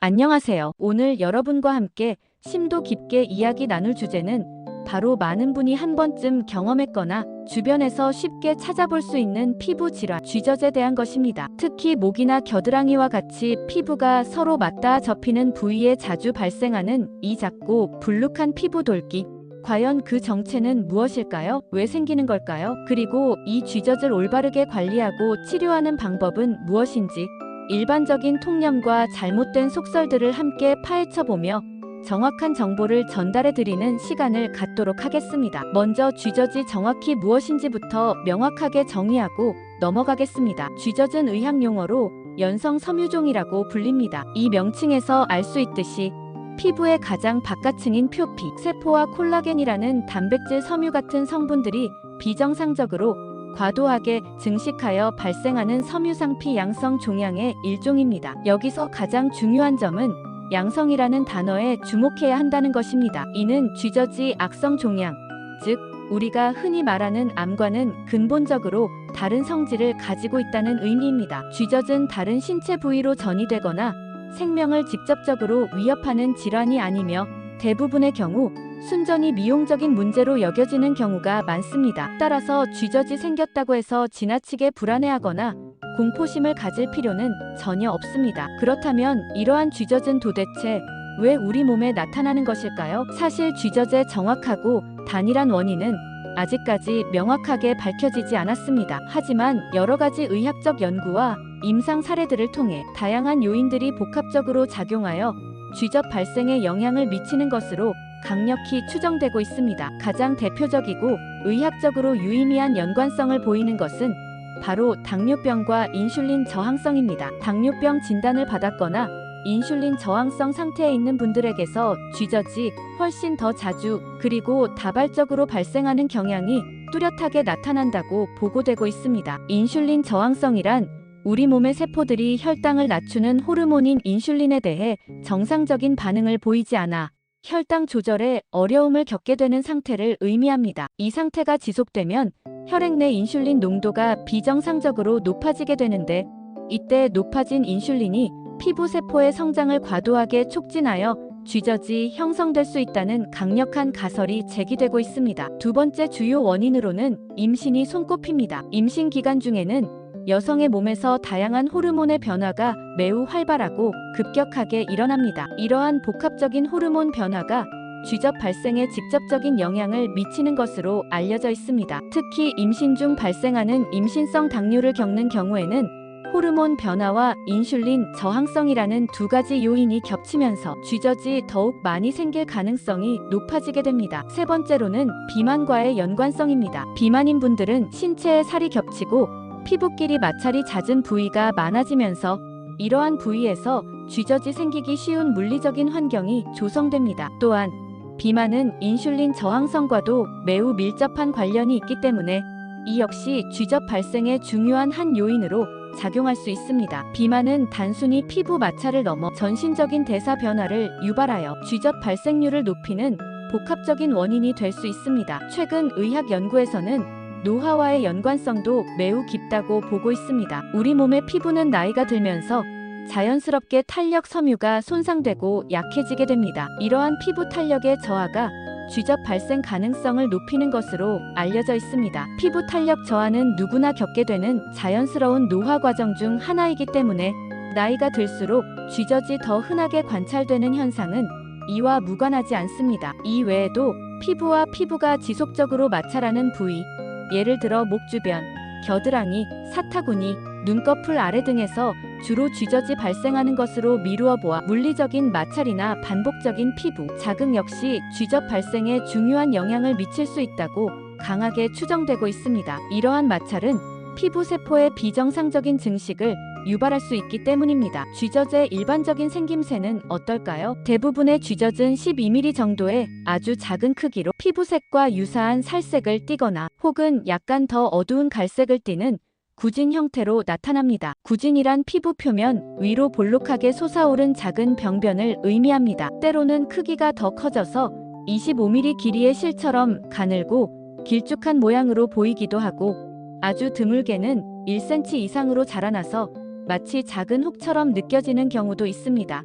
안녕하세요. 오늘 여러분과 함께 심도 깊게 이야기 나눌 주제는 바로 많은 분이 한 번쯤 경험했거나 주변에서 쉽게 찾아볼 수 있는 피부 질환, 쥐젖에 대한 것입니다. 특히 목이나 겨드랑이와 같이 피부가 서로 맞닿아 접히는 부위에 자주 발생하는 이 작고 불룩한 피부 돌기. 과연 그 정체는 무엇일까요? 왜 생기는 걸까요? 그리고 이 쥐젖을 올바르게 관리하고 치료하는 방법은 무엇인지 일반적인 통념과 잘못된 속설들을 함께 파헤쳐보며 정확한 정보를 전달해드리는 시간을 갖도록 하겠습니다. 먼저 쥐젖이 정확히 무엇인지부터 명확하게 정의하고 넘어가겠습니다. 쥐젖은 의학 용어로 연성 섬유종이라고 불립니다. 이 명칭에서 알 수 있듯이 피부의 가장 바깥층인 표피, 세포와 콜라겐이라는 단백질 섬유 같은 성분들이 비정상적으로 과도하게 증식하여 발생하는 섬유상피 양성 종양의 일종입니다. 여기서 가장 중요한 점은 양성이라는 단어에 주목해야 한다는 것입니다. 이는 쥐젖이 악성 종양, 즉 우리가 흔히 말하는 암과는 근본적으로 다른 성질을 가지고 있다는 의미입니다. 쥐젖은 다른 신체 부위로 전이되거나 생명을 직접적으로 위협하는 질환이 아니며 대부분의 경우 순전히 미용적인 문제로 여겨지는 경우가 많습니다. 따라서 쥐젖이 생겼다고 해서 지나치게 불안해하거나 공포심을 가질 필요는 전혀 없습니다. 그렇다면 이러한 쥐젖은 도대체 왜 우리 몸에 나타나는 것일까요? 사실 쥐젖의 정확하고 단일한 원인은 아직까지 명확하게 밝혀지지 않았습니다. 하지만 여러 가지 의학적 연구와 임상 사례들을 통해 다양한 요인들이 복합적으로 작용하여 쥐젖 발생에 영향을 미치는 것으로 강력히 추정되고 있습니다. 가장 대표적이고 의학적으로 유의미한 연관성을 보이는 것은 바로 당뇨병과 인슐린 저항성입니다. 당뇨병 진단을 받았거나 인슐린 저항성 상태에 있는 분들에게서 쥐젖이 훨씬 더 자주 그리고 다발적으로 발생하는 경향이 뚜렷하게 나타난다고 보고되고 있습니다. 인슐린 저항성이란 우리 몸의 세포들이 혈당을 낮추는 호르몬인 인슐린에 대해 정상적인 반응을 보이지 않아 혈당 조절에 어려움을 겪게 되는 상태를 의미합니다. 이 상태가 지속되면 혈액 내 인슐린 농도가 비정상적으로 높아지게 되는데 이때 높아진 인슐린이 피부 세포의 성장을 과도하게 촉진하여 쥐젖이 형성될 수 있다는 강력한 가설이 제기되고 있습니다. 두 번째 주요 원인으로는 임신이 손꼽힙니다. 임신 기간 중에는 여성의 몸에서 다양한 호르몬의 변화가 매우 활발하고 급격하게 일어납니다. 이러한 복합적인 호르몬 변화가 쥐젖 발생에 직접적인 영향을 미치는 것으로 알려져 있습니다. 특히 임신 중 발생하는 임신성 당뇨를 겪는 경우에는 호르몬 변화와 인슐린 저항성이라는 두 가지 요인이 겹치면서 쥐젖이 더욱 많이 생길 가능성이 높아지게 됩니다. 세 번째로는 비만과의 연관성입니다. 비만인 분들은 신체에 살이 겹치고 피부끼리 마찰이 잦은 부위가 많아지면서 이러한 부위에서 쥐젖이 생기기 쉬운 물리적인 환경이 조성됩니다. 또한 비만은 인슐린 저항성과도 매우 밀접한 관련이 있기 때문에 이 역시 쥐젖 발생의 중요한 한 요인으로 작용할 수 있습니다. 비만은 단순히 피부 마찰을 넘어 전신적인 대사 변화를 유발하여 쥐젖 발생률을 높이는 복합적인 원인이 될 수 있습니다. 최근 의학 연구에서는 노화와의 연관성도 매우 깊다고 보고 있습니다. 우리 몸의 피부는 나이가 들면서 자연스럽게 탄력 섬유가 손상되고 약해지게 됩니다. 이러한 피부 탄력의 저하가 쥐젖 발생 가능성을 높이는 것으로 알려져 있습니다. 피부 탄력 저하는 누구나 겪게 되는 자연스러운 노화 과정 중 하나이기 때문에 나이가 들수록 쥐젖이 더 흔하게 관찰되는 현상은 이와 무관하지 않습니다. 이 외에도 피부와 피부가 지속적으로 마찰하는 부위, 예를 들어 목 주변, 겨드랑이, 사타구니, 눈꺼풀 아래 등에서 주로 쥐젖이 발생하는 것으로 미루어 보아 물리적인 마찰이나 반복적인 피부 자극 역시 쥐젖 발생에 중요한 영향을 미칠 수 있다고 강하게 추정되고 있습니다. 이러한 마찰은 피부 세포의 비정상적인 증식을 유발할 수 있기 때문입니다. 쥐젖의 일반적인 생김새는 어떨까요? 대부분의 쥐젖은 12mm 정도의 아주 작은 크기로 피부색과 유사한 살색을 띠거나 혹은 약간 더 어두운 갈색을 띠는 구진 형태로 나타납니다. 구진이란 피부 표면 위로 볼록하게 솟아오른 작은 병변을 의미합니다. 때로는 크기가 더 커져서 25mm 길이의 실처럼 가늘고 길쭉한 모양으로 보이기도 하고 아주 드물게는 1cm 이상으로 자라나서 마치 작은 혹처럼 느껴지는 경우도 있습니다.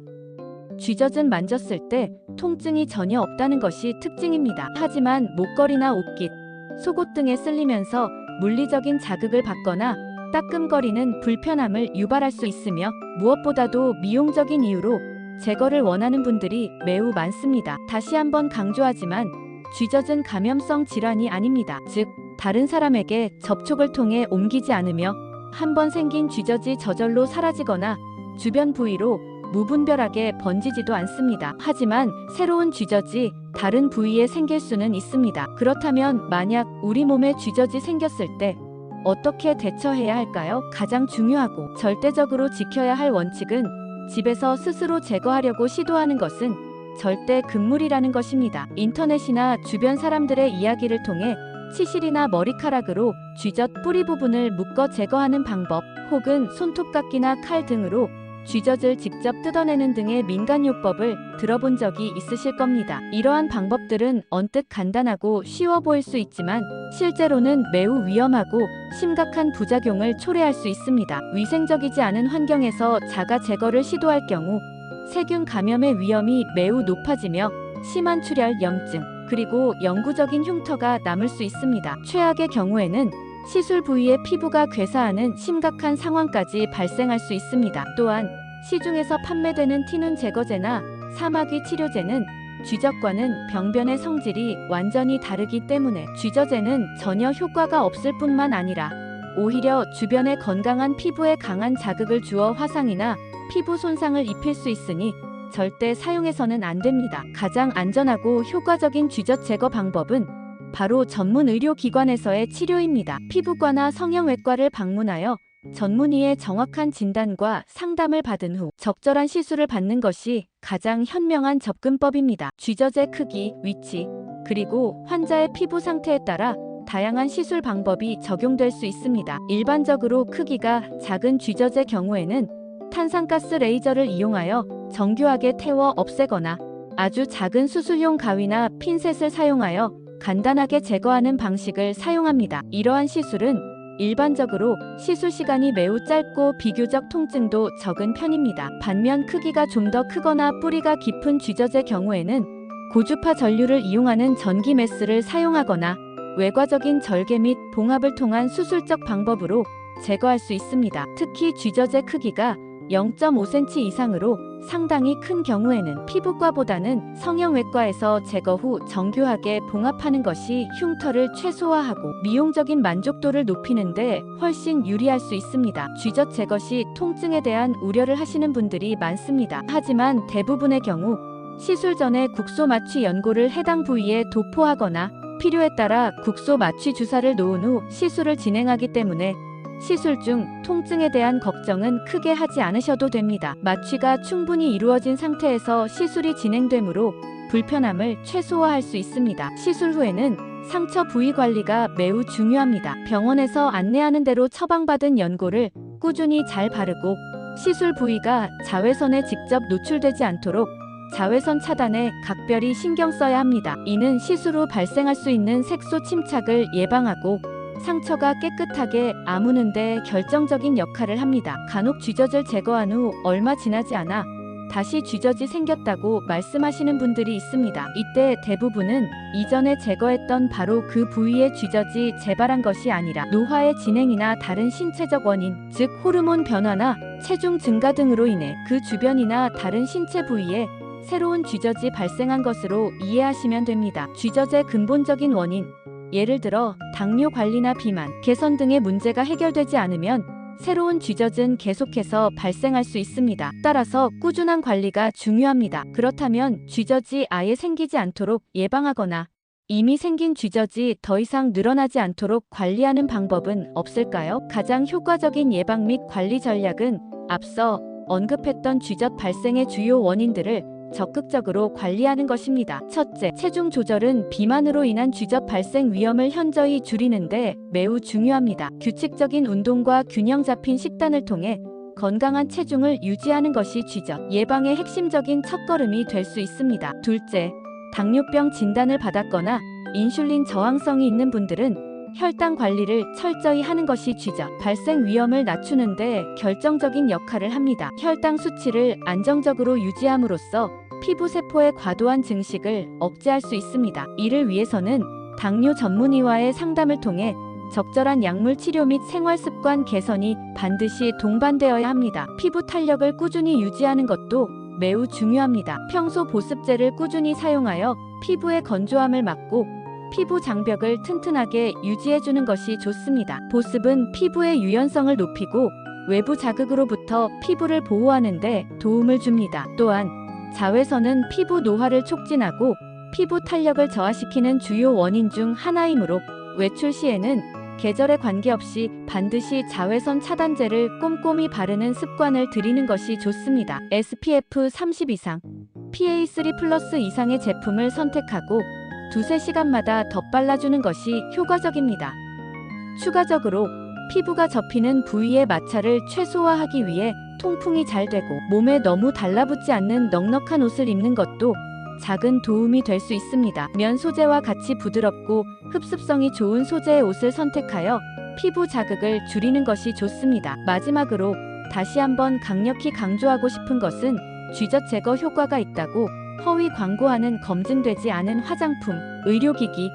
쥐젖은 만졌을 때 통증이 전혀 없다는 것이 특징입니다. 하지만 목걸이나 옷깃, 속옷 등에 쓸리면서 물리적인 자극을 받거나 따끔거리는 불편함을 유발할 수 있으며 무엇보다도 미용적인 이유로 제거를 원하는 분들이 매우 많습니다. 다시 한번 강조하지만 쥐젖은 감염성 질환이 아닙니다. 즉, 다른 사람에게 접촉을 통해 옮기지 않으며 한번 생긴 쥐젖이 저절로 사라지거나 주변 부위로 무분별하게 번지지도 않습니다. 하지만 새로운 쥐젖이 다른 부위에 생길 수는 있습니다. 그렇다면 만약 우리 몸에 쥐젖이 생겼을 때 어떻게 대처해야 할까요? 가장 중요하고 절대적으로 지켜야 할 원칙은 집에서 스스로 제거하려고 시도하는 것은 절대 금물이라는 것입니다. 인터넷이나 주변 사람들의 이야기를 통해 치실이나 머리카락으로 쥐젖 뿌리 부분을 묶어 제거하는 방법, 혹은 손톱깎이나 칼 등으로 쥐젖을 직접 뜯어내는 등의 민간요법을 들어본 적이 있으실 겁니다. 이러한 방법들은 언뜻 간단하고 쉬워 보일 수 있지만 실제로는 매우 위험하고 심각한 부작용을 초래할 수 있습니다. 위생적이지 않은 환경에서 자가 제거를 시도할 경우 세균 감염의 위험이 매우 높아지며 심한 출혈, 염증, 그리고 영구적인 흉터가 남을 수 있습니다. 최악의 경우에는 시술 부위의 피부가 괴사하는 심각한 상황까지 발생할 수 있습니다. 또한 시중에서 판매되는 티눈 제거제나 사마귀 치료제는 쥐젖과는 병변의 성질이 완전히 다르기 때문에 쥐젖에는 전혀 효과가 없을 뿐만 아니라 오히려 주변의 건강한 피부에 강한 자극을 주어 화상이나 피부 손상을 입힐 수 있으니 절대 사용해서는 안 됩니다. 가장 안전하고 효과적인 쥐젖 제거 방법은 바로 전문 의료기관에서의 치료입니다. 피부과나 성형외과를 방문하여 전문의의 정확한 진단과 상담을 받은 후 적절한 시술을 받는 것이 가장 현명한 접근법입니다. 쥐젖의 크기, 위치, 그리고 환자의 피부 상태에 따라 다양한 시술 방법이 적용될 수 있습니다. 일반적으로 크기가 작은 쥐젖의 경우에는 탄산가스 레이저를 이용하여 정교하게 태워 없애거나 아주 작은 수술용 가위나 핀셋을 사용하여 간단하게 제거하는 방식을 사용합니다. 이러한 시술은 일반적으로 시술 시간이 매우 짧고 비교적 통증도 적은 편입니다. 반면 크기가 좀 더 크거나 뿌리가 깊은 쥐젖의 경우에는 고주파 전류를 이용하는 전기 메스를 사용하거나 외과적인 절개 및 봉합을 통한 수술적 방법으로 제거할 수 있습니다. 특히 쥐젖의 크기가 0.5cm 이상으로 상당히 큰 경우에는 피부과보다는 성형외과에서 제거 후 정교하게 봉합하는 것이 흉터를 최소화하고 미용적인 만족도를 높이는 데 훨씬 유리할 수 있습니다. 쥐젖 제거 시 통증에 대한 우려를 하시는 분들이 많습니다. 하지만 대부분의 경우 시술 전에 국소 마취 연고를 해당 부위에 도포하거나 필요에 따라 국소 마취 주사를 놓은 후 시술을 진행하기 때문에 시술 중 통증에 대한 걱정은 크게 하지 않으셔도 됩니다. 마취가 충분히 이루어진 상태에서 시술이 진행되므로 불편함을 최소화할 수 있습니다. 시술 후에는 상처 부위 관리가 매우 중요합니다. 병원에서 안내하는 대로 처방받은 연고를 꾸준히 잘 바르고 시술 부위가 자외선에 직접 노출되지 않도록 자외선 차단에 각별히 신경 써야 합니다. 이는 시술 후 발생할 수 있는 색소 침착을 예방하고 상처가 깨끗하게 아무는 데 결정적인 역할을 합니다. 간혹 쥐젖을 제거한 후 얼마 지나지 않아 다시 쥐젖이 생겼다고 말씀하시는 분들이 있습니다. 이때 대부분은 이전에 제거했던 바로 그 부위의 쥐젖이 재발한 것이 아니라 노화의 진행이나 다른 신체적 원인, 즉 호르몬 변화나 체중 증가 등으로 인해 그 주변이나 다른 신체 부위에 새로운 쥐젖이 발생한 것으로 이해하시면 됩니다. 쥐젖의 근본적인 원인, 예를 들어 당뇨 관리나 비만, 개선 등의 문제가 해결되지 않으면 새로운 쥐젖은 계속해서 발생할 수 있습니다. 따라서 꾸준한 관리가 중요합니다. 그렇다면 쥐젖이 아예 생기지 않도록 예방하거나 이미 생긴 쥐젖이 더 이상 늘어나지 않도록 관리하는 방법은 없을까요? 가장 효과적인 예방 및 관리 전략은 앞서 언급했던 쥐젖 발생의 주요 원인들을 적극적으로 관리하는 것입니다. 첫째, 체중 조절은 비만으로 인한 쥐젖 발생 위험을 현저히 줄이는데 매우 중요합니다. 규칙적인 운동과 균형 잡힌 식단을 통해 건강한 체중을 유지하는 것이 쥐젖 예방의 핵심적인 첫걸음이 될 수 있습니다. 둘째, 당뇨병 진단을 받았거나 인슐린 저항성이 있는 분들은 혈당 관리를 철저히 하는 것이 쥐젖 발생 위험을 낮추는데 결정적인 역할을 합니다. 혈당 수치를 안정적으로 유지함으로써 피부 세포의 과도한 증식을 억제할 수 있습니다. 이를 위해서는 당뇨 전문의와의 상담을 통해 적절한 약물 치료 및 생활 습관 개선이 반드시 동반되어야 합니다. 피부 탄력을 꾸준히 유지하는 것도 매우 중요합니다. 평소 보습제를 꾸준히 사용하여 피부의 건조함을 막고 피부 장벽을 튼튼하게 유지해주는 것이 좋습니다. 보습은 피부의 유연성을 높이고 외부 자극으로부터 피부를 보호하는 데 도움을 줍니다. 또한 자외선은 피부 노화를 촉진하고 피부 탄력을 저하시키는 주요 원인 중 하나이므로 외출 시에는 계절에 관계없이 반드시 자외선 차단제를 꼼꼼히 바르는 습관을 들이는 것이 좋습니다. SPF 30 이상, PA3+ 이상의 제품을 선택하고 두세 시간마다 덧발라주는 것이 효과적입니다. 추가적으로 피부가 접히는 부위의 마찰을 최소화하기 위해 통풍이 잘 되고 몸에 너무 달라붙지 않는 넉넉한 옷을 입는 것도 작은 도움이 될 수 있습니다. 면 소재와 같이 부드럽고 흡습성이 좋은 소재의 옷을 선택하여 피부 자극을 줄이는 것이 좋습니다. 마지막으로 다시 한번 강력히 강조하고 싶은 것은 쥐젖 제거 효과가 있다고 허위 광고하는 검증되지 않은 화장품, 의료기기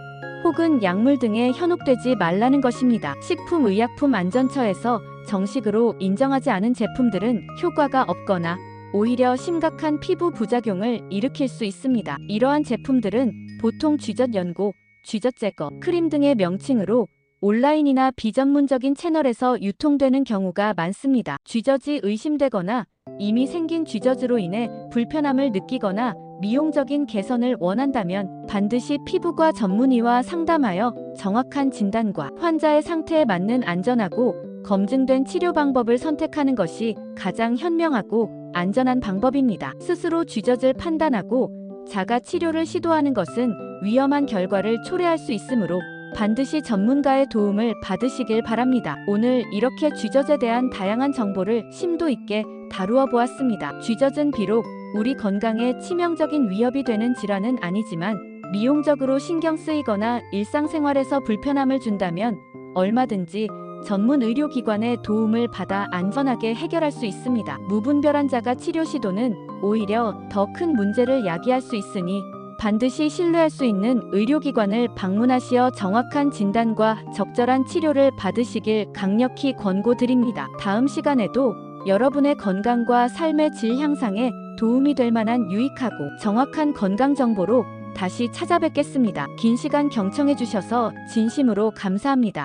혹은 약물 등에 현혹되지 말라는 것입니다. 식품의약품안전처에서 정식으로 인정하지 않은 제품들은 효과가 없거나 오히려 심각한 피부 부작용을 일으킬 수 있습니다. 이러한 제품들은 보통 쥐젖 연고, 쥐젖 제거, 크림 등의 명칭으로 온라인이나 비전문적인 채널에서 유통되는 경우가 많습니다. 쥐젖이 의심되거나 이미 생긴 쥐젖으로 인해 불편함을 느끼거나 미용적인 개선을 원한다면 반드시 피부과 전문의와 상담하여 정확한 진단과 환자의 상태에 맞는 안전하고 검증된 치료 방법을 선택하는 것이 가장 현명하고 안전한 방법입니다. 스스로 쥐젖을 판단하고 자가 치료를 시도하는 것은 위험한 결과를 초래할 수 있으므로 반드시 전문가의 도움을 받으시길 바랍니다. 오늘 이렇게 쥐젖에 대한 다양한 정보를 심도 있게 다루어 보았습니다. 쥐젖은 비록 우리 건강에 치명적인 위협이 되는 질환은 아니지만 미용적으로 신경 쓰이거나 일상생활에서 불편함을 준다면 얼마든지 전문 의료기관의 도움을 받아 안전하게 해결할 수 있습니다. 무분별한 자가 치료 시도는 오히려 더 큰 문제를 야기할 수 있으니 반드시 신뢰할 수 있는 의료기관을 방문하시어 정확한 진단과 적절한 치료를 받으시길 강력히 권고드립니다. 다음 시간에도 여러분의 건강과 삶의 질 향상에 도움이 될 만한 유익하고 정확한 건강 정보로 다시 찾아뵙겠습니다. 긴 시간 경청해 주셔서 진심으로 감사합니다.